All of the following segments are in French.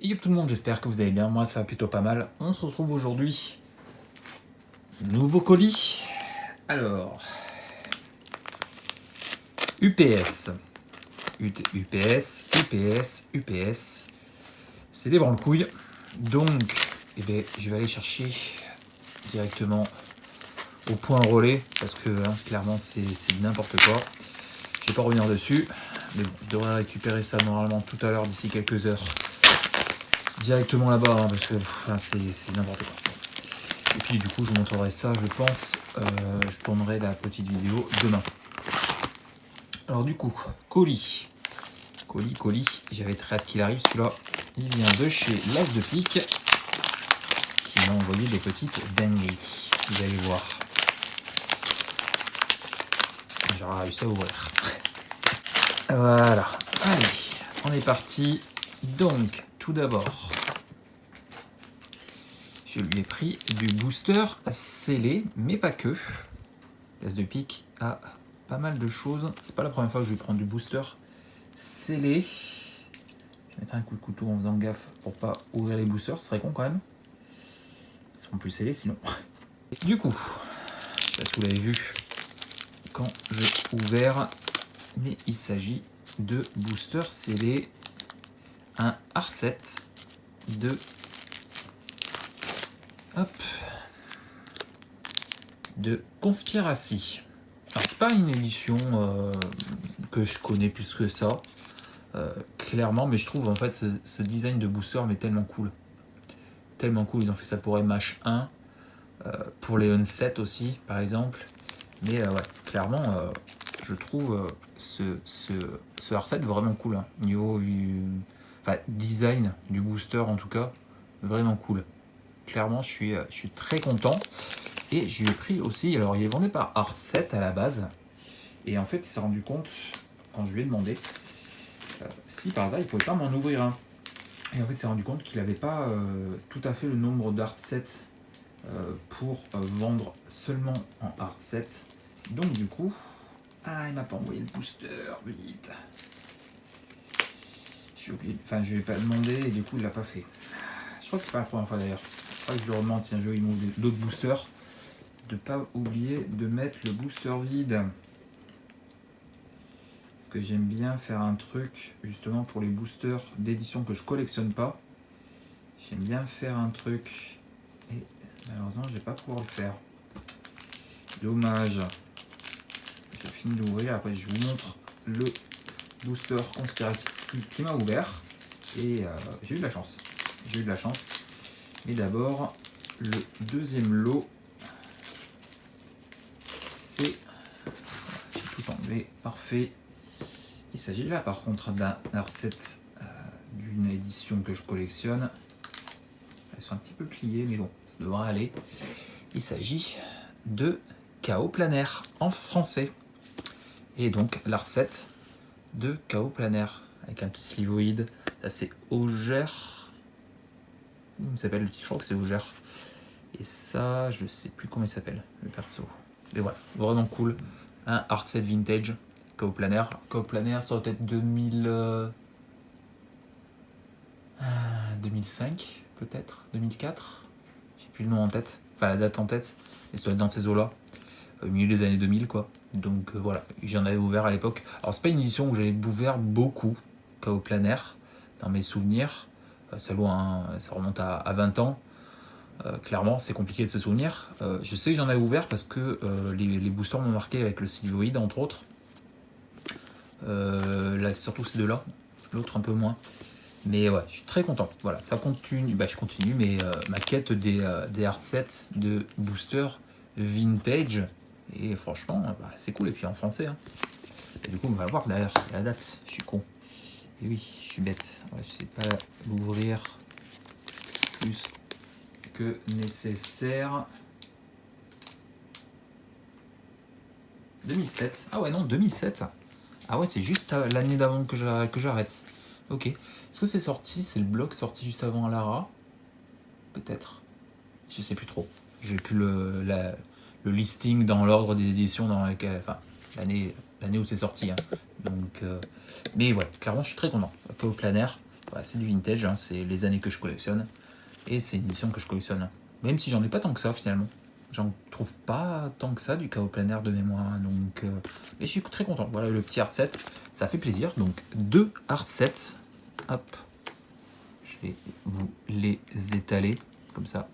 Yo tout le monde, j'espère que vous allez bien, moi ça va plutôt pas mal. On se retrouve aujourd'hui, nouveau colis. Alors, UPS, UPS, c'est des branle-couilles. Donc, je vais aller chercher directement au point relais, parce que clairement c'est n'importe quoi. Je vais pas revenir dessus, mais bon, je devrais récupérer ça normalement tout à l'heure, d'ici quelques heures. Directement là-bas, parce que c'est n'importe quoi. Et puis du coup je vous montrerai ça, je pense, je tournerai la petite vidéo demain. Alors du coup, colis, j'avais très hâte qu'il arrive celui-là. Il vient de chez l'As de pique, qui m'a envoyé des petites dingueries, vous allez voir. J'aurais réussi à ouvrir. Voilà, allez, on est parti. Donc, tout d'abord, je lui ai pris du booster scellé, mais pas que. L'As de pique a pas mal de choses. C'est pas la première fois que je vais prendre du booster scellé. Je vais mettre un coup de couteau en faisant gaffe pour pas ouvrir les boosters. Ce serait con quand même. Ils seront plus scellés sinon. Du coup, je sais pas si vous l'avez vu quand j'ai ouvert, mais il s'agit de booster scellé. Un R7 de... Hop, de Conspiracy. Alors c'est pas une édition que je connais plus que ça, clairement, mais je trouve en fait ce design de booster mais tellement cool. Tellement cool, ils ont fait ça pour MH1, pour les Onset aussi par exemple. Mais ouais, clairement, je trouve ce R7 vraiment cool. Hein. Niveau design du booster en tout cas, vraiment cool. Clairement, je suis très content. Et je lui ai pris aussi, alors il est vendu par Art7 à la base. Et en fait, il s'est rendu compte, quand je lui ai demandé, si par hasard il pouvait pas m'en ouvrir un. Et en fait, il s'est rendu compte qu'il n'avait pas tout à fait le nombre d'Art7 pour vendre seulement en Art7. Donc du coup, il m'a pas envoyé le booster, vite. J'ai oublié, enfin je lui ai pas demandé et du coup il l'a pas fait. Je crois que c'est pas la première fois d'ailleurs. Je crois que je lui demande si un jeu il m'ouvre d'autres boosters, de pas oublier de mettre le booster vide. Parce que j'aime bien faire un truc justement pour les boosters d'édition que je collectionne pas. J'aime bien faire un truc et malheureusement je vais pas pouvoir le faire. Dommage. J'ai fini d'ouvrir, après je vous montre le booster Conspiracy qui m'a ouvert et j'ai eu de la chance. J'ai eu de la chance. Mais d'abord, le deuxième lot, c'est... J'ai tout enlevé, parfait. Il s'agit là par contre d'un R7 d'une édition que je collectionne. Elles sont un petit peu pliées, mais bon, ça devrait aller. Il s'agit de Chaos Planaire en français. Et donc l'R7 de Chaos Planaire avec un petit slivoïde. Ça c'est Auger. Comment il s'appelle le petit? Je crois que c'est Auger. Et ça, je sais plus comment il s'appelle le perso. Mais voilà, vraiment cool. Un R7 vintage Chaos Planaire. Chaos Planaire, ça doit être 2005 peut-être, 2004. J'ai plus le nom en tête, enfin la date en tête. Mais ça doit être dans ces eaux-là, au milieu des années 2000 quoi. Donc voilà, j'en avais ouvert à l'époque. Alors c'est pas une édition où j'avais ouvert beaucoup, Chaos Planaire, dans mes souvenirs. Ça remonte à 20 ans. Clairement, c'est compliqué de se souvenir. Je sais que j'en ai ouvert parce que les boosters m'ont marqué avec le sylvoïde, entre autres. Là, surtout ces deux-là. L'autre un peu moins. Mais ouais, je suis très content. Voilà, ça continue. Je continue, mais ma quête des R7 de booster vintage. Et franchement, c'est cool. Et puis en français. Hein. Et du coup, on va voir derrière la date. Je suis con. Et oui, je suis bête. Ouais, je sais pas l'ouvrir plus que nécessaire. 2007. Ah ouais, non, 2007. Ah ouais, c'est juste l'année d'avant que j'arrête. Ok. Est-ce que c'est sorti? C'est le bloc sorti juste avant Lara? Peut-être. Je sais plus trop. J'ai plus le listing dans l'ordre des éditions dans laquelle, enfin, l'année où c'est sorti. Hein. Donc, mais ouais, clairement, je suis très content. Chaos Planaire. Voilà, c'est du vintage, hein, c'est les années que je collectionne. Et c'est une édition que je collectionne. Même si j'en ai pas tant que ça finalement. J'en trouve pas tant que ça du chaos planaire de mémoire. Hein, donc, mais je suis très content. Voilà le petit art set. Ça fait plaisir. Donc 2 art sets. Hop. Je vais vous les étaler. Comme ça.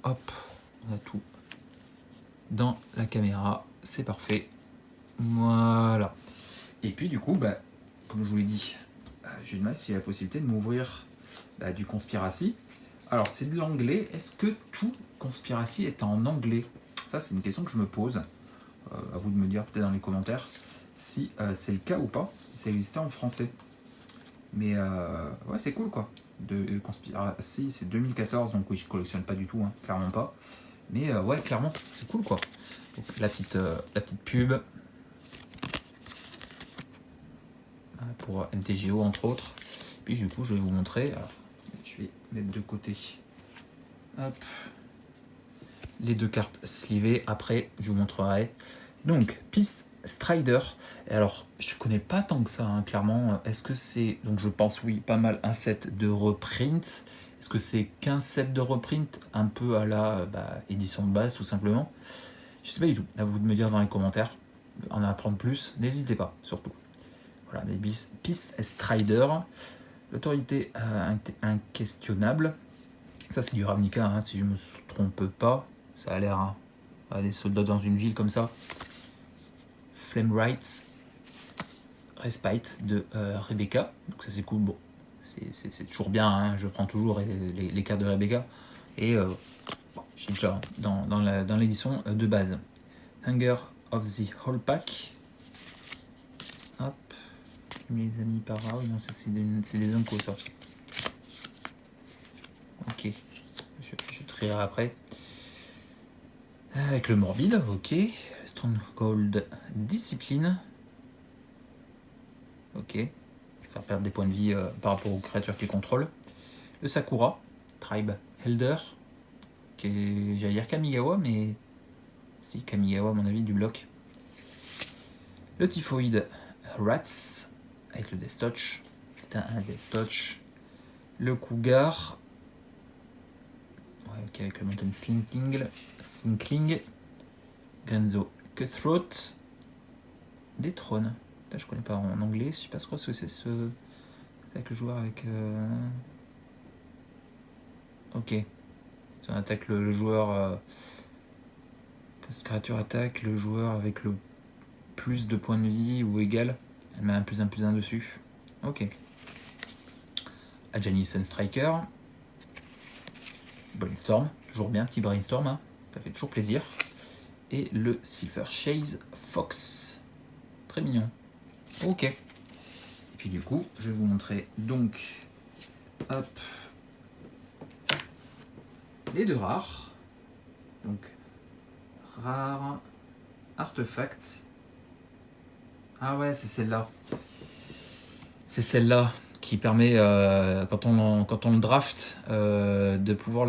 Hop. On a tout dans la caméra. C'est parfait. Voilà. Et puis du coup, bah, comme je vous l'ai dit, j'ai la possibilité de m'ouvrir du Conspiracy. Alors c'est de l'anglais. Est-ce que tout Conspiracy est en anglais? Ça c'est une question que je me pose. À vous de me dire peut-être dans les commentaires si c'est le cas ou pas, si ça existait en français. Mais ouais, c'est cool quoi. De Conspiracy, c'est 2014, donc oui, je collectionne pas du tout, hein, clairement pas. Mais ouais, clairement, c'est cool quoi. Donc la petite pub pour MTGO entre autres. Puis du coup, je vais vous montrer. Alors, je vais mettre de côté. Hop. Les 2 cartes slivées. Après, je vous montrerai. Donc, Peace Strider. Et alors, je connais pas tant que ça, hein, clairement. Est-ce que c'est, donc je pense oui, pas mal un set de reprint. Est-ce que c'est qu'un set de reprint, un peu à la édition de base, tout simplement? Je sais pas du tout. À vous de me dire dans les commentaires. En apprendre plus, n'hésitez pas, surtout. Voilà, mais Peace Strider. L'autorité inquestionnable. Ça, c'est du Ravnica, hein, si je me trompe pas. Ça a l'air, hein, des soldats dans une ville comme ça. Flame Rights Respite de Rebecca. Donc ça c'est cool. Bon, c'est toujours bien, hein, je prends toujours les cartes de Rebecca. Et bon, j'ai déjà dans l'édition de base. Hunger of the Whole Pack. Hop. Mes amis par là. Oui, non, ça c'est des Unco ça. Ok. Je trierai après. Avec le morbide, ok. Stronghold Discipline. Ok. Faire perdre des points de vie par rapport aux créatures qu'il contrôle. Le Sakura, Tribe Elder. J'allais dire Kamigawa, mais. Si, Kamigawa, à mon avis, du bloc. Le Typhoid Rats, avec le Death Touch. C'est un Death Touch. Le Cougar. Ouais, ok, avec le Mountain Slinkling. Grenzo Cutthroat. Des trônes. Là, je connais pas en anglais, je sais pas trop ce que c'est ce. C'est avec le joueur avec. Ok. Ça attaque le joueur. Quand cette créature attaque, le joueur avec le plus de points de vie ou égal, elle met un +1/+1 dessus. Ok. Ajani Sunstriker. Brainstorm, toujours bien, petit Brainstorm, hein. Ça fait toujours plaisir. Et le Silver Chase Fox. Très mignon. Ok. Et puis du coup, je vais vous montrer donc, hop, les 2 rares. Donc, rare, artefact. Ah ouais, c'est celle-là. C'est celle-là qui permet, quand on le draft, de pouvoir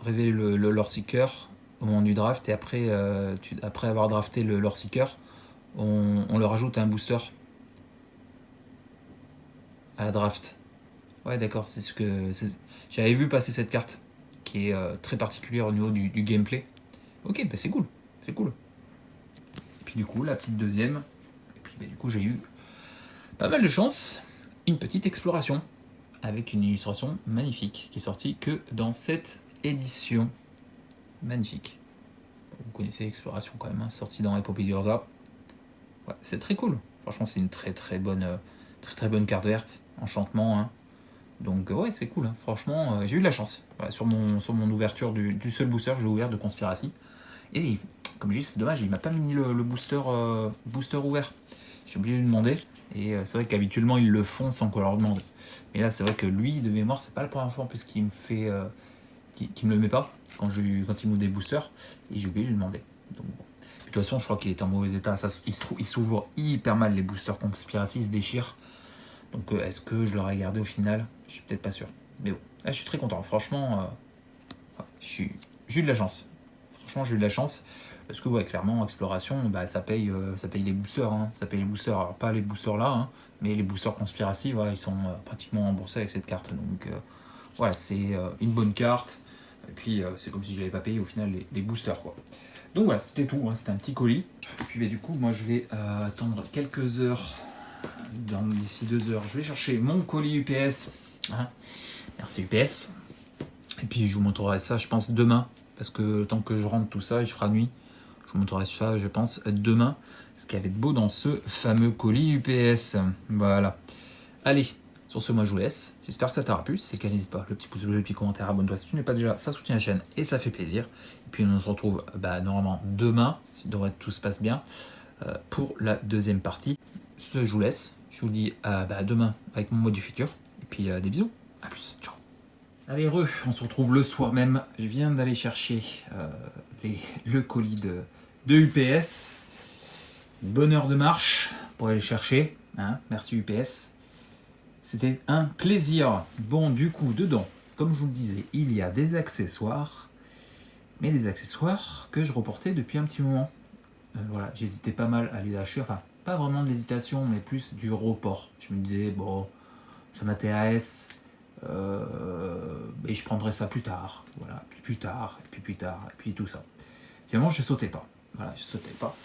révéler le Lore Seeker au moment du draft. Et après, après avoir drafté le Lore Seeker, on le rajoute à un booster à la draft. Ouais, d'accord, c'est ce que j'avais vu passer cette carte qui est très particulière au niveau du gameplay. Ok, bah c'est cool, c'est cool. Et puis du coup, la petite deuxième. Et puis bah, du coup, j'ai eu pas mal de chance. Une petite exploration avec une illustration magnifique qui est sortie que dans cette édition. Magnifique. Vous connaissez l'exploration quand même, hein, sortie dans Epopée d'Urza. Ouais, c'est très cool. Franchement, c'est une très bonne carte verte. Enchantement, hein. Donc ouais, c'est cool, hein. Franchement, j'ai eu de la chance. Voilà, sur mon ouverture du seul booster que j'ai ouvert de Conspiracy. Et comme je dis, c'est dommage, il m'a pas mis le booster ouvert. J'ai oublié de lui demander. Et c'est vrai qu'habituellement, ils le font sans qu'on leur demande. Mais là, c'est vrai que lui, de mémoire, c'est pas la première fois en plus qu'il me fait... qui me le met pas quand il m'ouvre des boosters. Et j'ai oublié de lui demander. Donc bon. De toute façon, je crois qu'il est en mauvais état. Ça, il s'ouvre hyper mal, les boosters Conspiracy, ils se déchirent. Donc est-ce que je l'aurais gardé au final? Je suis peut-être pas sûr. Mais bon, là, je suis très content. Franchement, j'ai eu de la chance. Franchement, j'ai eu de la chance. Parce que ouais, clairement, exploration, bah, ça paye les boosters. Hein. Ça paye les boosters. Alors pas les boosters là, hein, mais les boosters conspiracy, ouais, ils sont pratiquement remboursés avec cette carte. Donc voilà, c'est une bonne carte. Et puis c'est comme si je l'avais pas payé au final les boosters quoi. Donc voilà, c'était tout. Hein. C'était un petit colis. Et puis bah, du coup, moi je vais attendre quelques heures. D'ici 2 heures, je vais chercher mon colis UPS. Hein. Merci UPS. Et puis je vous montrerai ça, je pense, demain. Parce que le temps que je rentre tout ça, il fera nuit. Je vous montrerai ça, je pense, demain. Ce qu'il y avait de beau dans ce fameux colis UPS. Voilà. Allez, sur ce, moi je vous laisse. J'espère que ça t'aura plu. Si c'est le cas, n'hésite pas. Le petit pouce bleu, le petit commentaire, abonne-toi si tu n'es pas déjà. Ça soutient la chaîne et ça fait plaisir. Et puis on se retrouve normalement demain, si tout se passe bien, pour la deuxième partie. Je vous laisse. Je vous dis à demain avec mon mot du futur. Et puis des bisous. A plus. Ciao. Allez, on se retrouve le soir même. Je viens d'aller chercher le colis de UPS. Bonne heure de marche pour aller le chercher. Hein. Merci UPS. C'était un plaisir. Bon, du coup, dedans, comme je vous le disais, il y a des accessoires. Mais des accessoires que je reportais depuis un petit moment. Voilà, j'hésitais pas mal à les lâcher. Enfin, pas vraiment de l'hésitation, mais plus du report. Je me disais, bon, ça m'intéresse. Et je prendrai ça plus tard, voilà, puis plus tard, et puis plus tard, et puis tout ça. Finalement, je sautais pas, voilà, je sautais pas.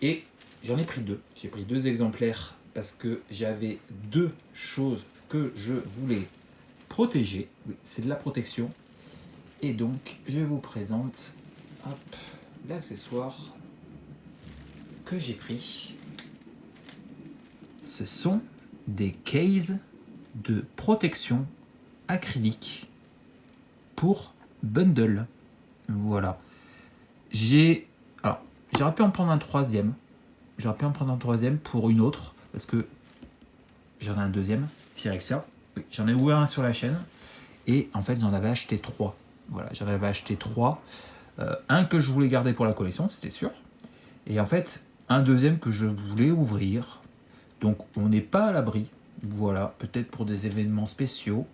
Et j'en ai pris 2. J'ai pris 2 exemplaires parce que j'avais 2 choses que je voulais protéger. Oui, c'est de la protection. Et donc, je vous présente l'accessoire que j'ai pris. Ce sont des cases de protection acrylique pour bundle. Voilà. J'aurais pu en prendre un troisième. J'aurais pu en prendre un troisième pour une autre, parce que j'en ai un deuxième, Phyrexia. Oui, j'en ai ouvert un sur la chaîne, et en fait j'en avais acheté 3. Voilà, j'en avais acheté 3. Un que je voulais garder pour la collection, c'était sûr. Et en fait, un deuxième que je voulais ouvrir. Donc on n'est pas à l'abri. Voilà, peut-être pour des événements spéciaux.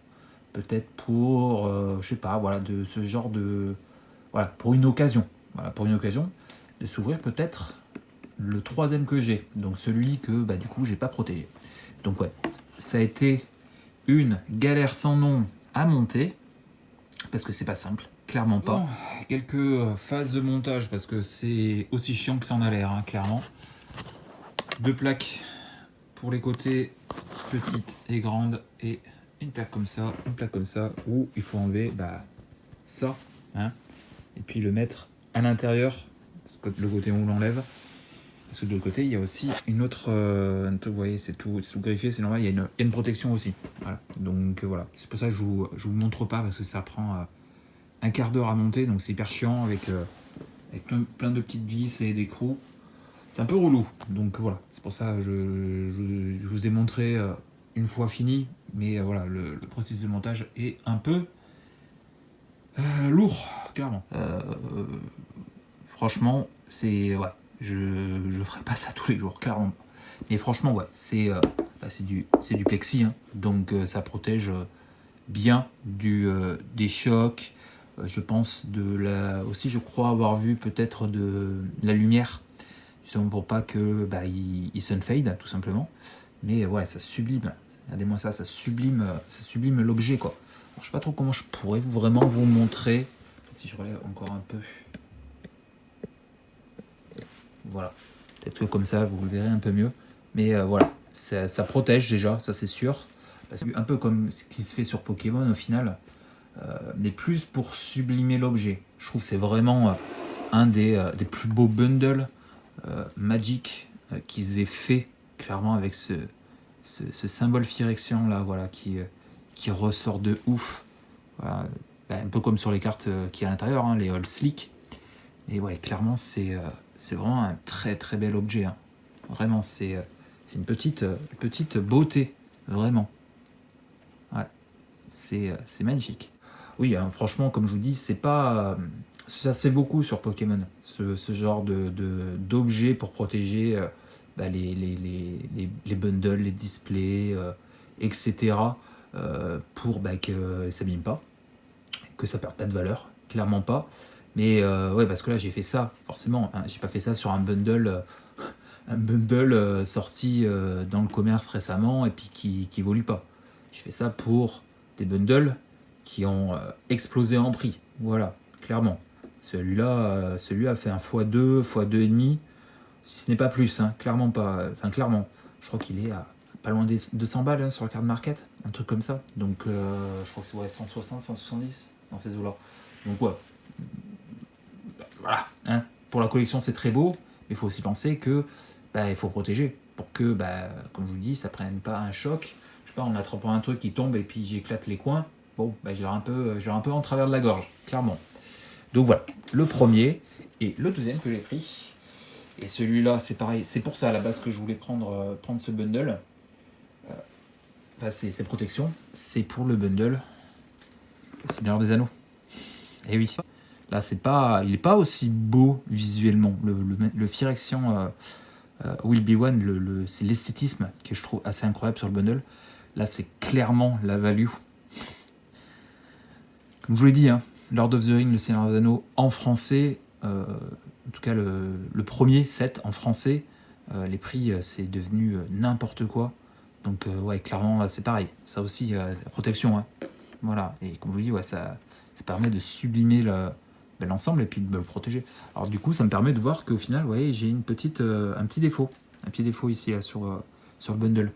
Peut-être pour, je sais pas, voilà, de ce genre de... Voilà, pour une occasion. Voilà, pour une occasion de s'ouvrir peut-être le troisième que j'ai. Donc celui que, du coup, j'ai pas protégé. Donc ouais, ça a été une galère sans nom à monter. Parce que c'est pas simple, clairement pas. Bon, quelques phases de montage, parce que c'est aussi chiant que ça en a l'air, hein, clairement. 2 plaques pour les côtés, petites et grandes, et une plaque comme ça, où il faut enlever ça, hein, et puis le mettre à l'intérieur, le côté où on l'enlève, parce que de l'autre côté il y a aussi une autre, vous voyez, c'est tout griffié, c'est normal, il y a une protection aussi, voilà. Donc voilà, c'est pour ça que je vous montre pas, parce que ça prend un quart d'heure à monter, donc c'est hyper chiant avec plein de petites vis et d'écrous. C'est un peu relou, donc voilà, c'est pour ça que je vous ai montré une fois fini, mais voilà, le processus de montage est un peu lourd, clairement. Franchement, c'est... Ouais, je ferai pas ça tous les jours, clairement. Mais franchement, ouais, c'est du plexi, hein, donc ça protège bien des chocs. Je pense aussi, je crois avoir vu peut-être de la lumière, justement pour pas que il sunfade, tout simplement. Mais ouais, ça sublime. Regardez-moi ça, ça sublime l'objet, quoi. Alors, je sais pas trop comment je pourrais vraiment vous montrer. Si je relève encore un peu. Voilà. Peut-être que comme ça, vous le verrez un peu mieux. Mais voilà, ça protège déjà, ça c'est sûr. Parce que un peu comme ce qui se fait sur Pokémon au final, mais plus pour sublimer l'objet. Je trouve que c'est vraiment un des plus beaux bundles Magic qu'ils aient fait, clairement, avec ce symbole Phyrexian là, voilà, qui ressort de ouf. Voilà. Un peu comme sur les cartes qui à l'intérieur, hein, les All Slick. Et ouais, clairement, c'est vraiment un très très bel objet. Hein. Vraiment, c'est une petite beauté, vraiment. Ouais, c'est magnifique. Oui, hein, franchement, comme je vous dis, c'est pas... ça se fait beaucoup sur Pokémon, ce genre d'objets pour protéger les bundles, les displays, etc. Pour que ça s'abîme pas, que ça perde pas de valeur, clairement pas. Mais ouais, parce que là, j'ai fait ça, forcément. Hein, j'ai pas fait ça sur un bundle, sorti dans le commerce récemment et puis qui évolue pas. J'ai fait ça pour des bundles qui ont explosé en prix. Voilà, clairement. Celui-là a fait un x2, x2,5, si ce n'est pas plus, hein, clairement pas. Enfin, clairement. Je crois qu'il est à pas loin des 200 balles hein, sur la carte market, un truc comme ça. Donc, je crois que c'est 160, 170 dans ces eaux-là. Donc, ouais, voilà. Hein. Pour la collection, c'est très beau, mais il faut aussi penser que il faut protéger pour que, comme je vous dis, ça prenne pas un choc. Je sais pas, en attrapant un truc qui tombe et puis j'éclate les coins. Bon, j'ai un peu en travers de la gorge, clairement. Donc voilà, le premier et le deuxième que j'ai pris. Et celui-là, c'est pareil. C'est pour ça à la base que je voulais prendre ce bundle. C'est protection. C'est pour le bundle. C'est Seigneur des Anneaux. Et oui. Là, il n'est pas aussi beau visuellement. Le Phyrexian Will Be One, c'est l'esthétisme que je trouve assez incroyable sur le bundle. Là, c'est clairement la value. Comme je vous l'ai dit, hein, Lord of the Rings, le Seigneur des Anneaux en français, en tout cas le premier set en français, les prix, c'est devenu n'importe quoi. Donc, ouais, clairement, c'est pareil. Ça aussi, la protection. Hein. Voilà. Et comme je vous dis, ouais, ça permet de sublimer l'ensemble et puis de me le protéger. Alors du coup, ça me permet de voir qu'au final, vous voyez, j'ai un petit défaut ici là, sur le bundle.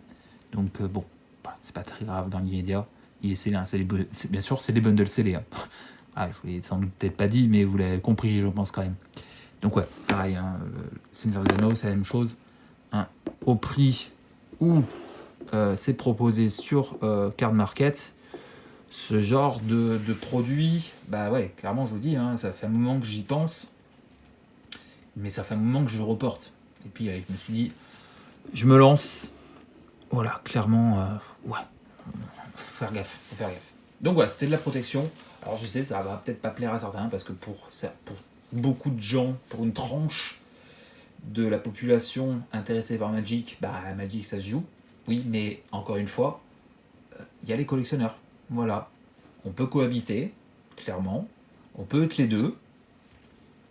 Donc bon, voilà, c'est pas très grave dans l'immédiat. Il est scellé, hein, bien sûr, c'est des bundles scellés. Hein. Ah, je vous l'ai sans doute peut-être pas dit, mais vous l'avez compris, je pense quand même. Donc ouais, pareil, hein, Seigneur des Anneaux, c'est la même chose. Hein, au prix où c'est proposé sur Card Market. Ce genre de produit, ouais, clairement, je vous dis, hein, ça fait un moment que j'y pense, mais ça fait un moment que je reporte. Et puis, je me suis dit, je me lance. Voilà, clairement, ouais, faut faire gaffe. Donc voilà, c'était de la protection. Alors je sais, ça va peut-être pas plaire à certains, parce que pour beaucoup de gens, pour une tranche de la population intéressée par Magic, Magic ça se joue. Oui, mais encore une fois, il y a les collectionneurs. Voilà. On peut cohabiter, clairement. On peut être les deux.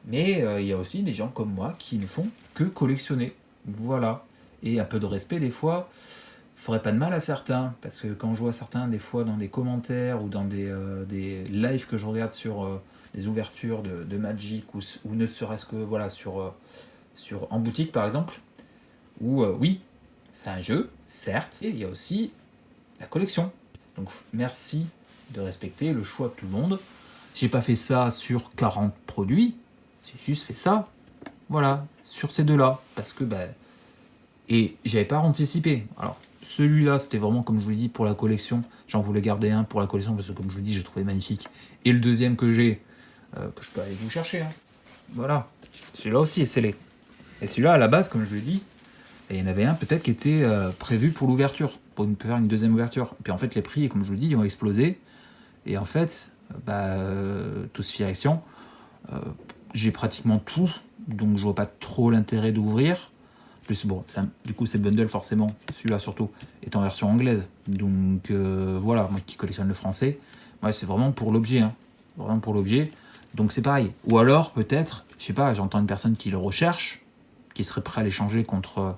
Mais il y a aussi des gens comme moi qui ne font que collectionner. Voilà. Et un peu de respect, des fois, ferait pas de mal à certains. Parce que quand je vois certains, des fois, dans des commentaires ou dans des lives que je regarde sur des ouvertures de Magic ou ne serait-ce que voilà, en boutique, par exemple, où, oui, c'est un jeu, certes, et il y a aussi la collection. Donc merci de respecter le choix de tout le monde. J'ai pas fait ça sur 40 produits, j'ai juste fait ça, voilà, sur ces deux-là, parce que et j'avais pas anticipé. Alors celui-là, c'était vraiment comme je vous l'ai dit pour la collection. J'en voulais garder un pour la collection parce que comme je vous dis, je trouvais magnifique. Et le deuxième que j'ai, que je peux aller vous chercher. Hein. Voilà, celui-là aussi est scellé. Et celui-là, à la base, comme je vous l'ai dit, et il y en avait un peut-être qui était prévu pour l'ouverture, pour faire une deuxième ouverture. Et puis en fait, les prix, comme je vous le dis, ils ont explosé. Et en fait, tout ce Phyrexian, j'ai pratiquement tout, donc je vois pas trop l'intérêt d'ouvrir. Plus bon, du coup c'est bundle forcément, celui-là surtout est en version anglaise. Donc voilà, moi qui collectionne le français, ouais, c'est vraiment pour l'objet, hein. Vraiment pour l'objet. Donc c'est pareil. Ou alors peut-être, je sais pas, j'entends une personne qui le recherche, qui serait prêt à l'échanger contre,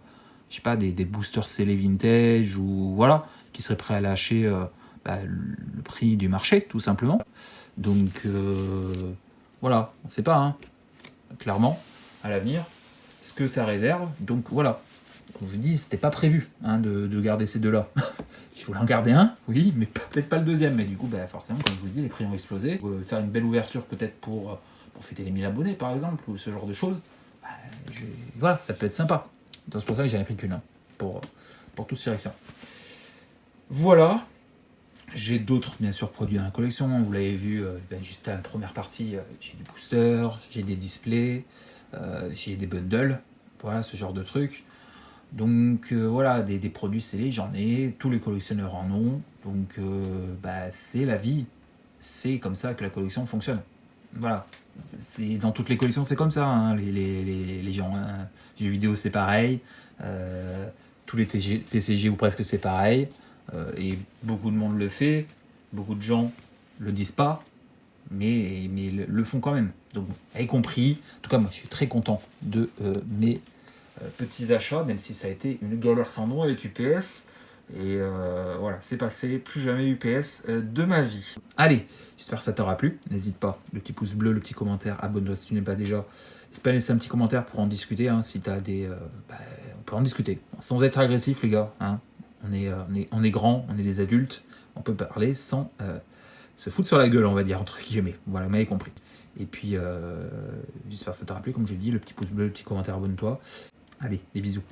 je sais pas, des boosters scellés vintage ou voilà, qui serait prêt à lâcher le prix du marché tout simplement. Donc voilà, on sait pas, hein, clairement, à l'avenir, ce que ça réserve. Donc voilà, comme je dis, c'était pas prévu hein, de garder ces deux-là. Je voulais en garder un, oui, mais peut-être pas le deuxième. Mais du coup, forcément, comme je vous dis, les prix ont explosé. Faire une belle ouverture peut-être pour fêter les 1000 abonnés, par exemple, ou ce genre de choses, voilà, ça peut être sympa. Donc c'est pour ça que j'en ai pris qu'une, hein, pour tout ce direction. Voilà. J'ai d'autres, bien sûr, produits dans la collection. Vous l'avez vu, juste à la première partie, j'ai des boosters, j'ai des displays, j'ai des bundles, voilà, ce genre de trucs. Donc voilà, des produits scellés, j'en ai, tous les collectionneurs en ont. Donc c'est la vie, c'est comme ça que la collection fonctionne. Voilà, dans toutes les collections, c'est comme ça, hein, les gens. Hein. Jeux vidéo, c'est pareil. Tous les TCG ou presque, c'est pareil. Et beaucoup de monde le fait, beaucoup de gens le disent pas, mais le font quand même. Donc vous avez compris. En tout cas, moi, je suis très content de mes petits achats, même si ça a été une galère sans nom avec UPS. Et voilà, c'est passé, plus jamais UPS de ma vie. Allez, j'espère que ça t'aura plu. N'hésite pas, le petit pouce bleu, le petit commentaire, abonne-toi si tu n'es pas déjà. N'hésite pas à laisser un petit commentaire pour en discuter. Hein, si tu as des. On peut en discuter. Sans être agressif, les gars. Hein. On est grands, on est des adultes. On peut parler sans se foutre sur la gueule, on va dire, entre guillemets. Voilà, vous m'avez compris. Et puis, j'espère que ça t'aura plu, comme je l'ai dit, le petit pouce bleu, le petit commentaire, abonne-toi. Allez, des bisous.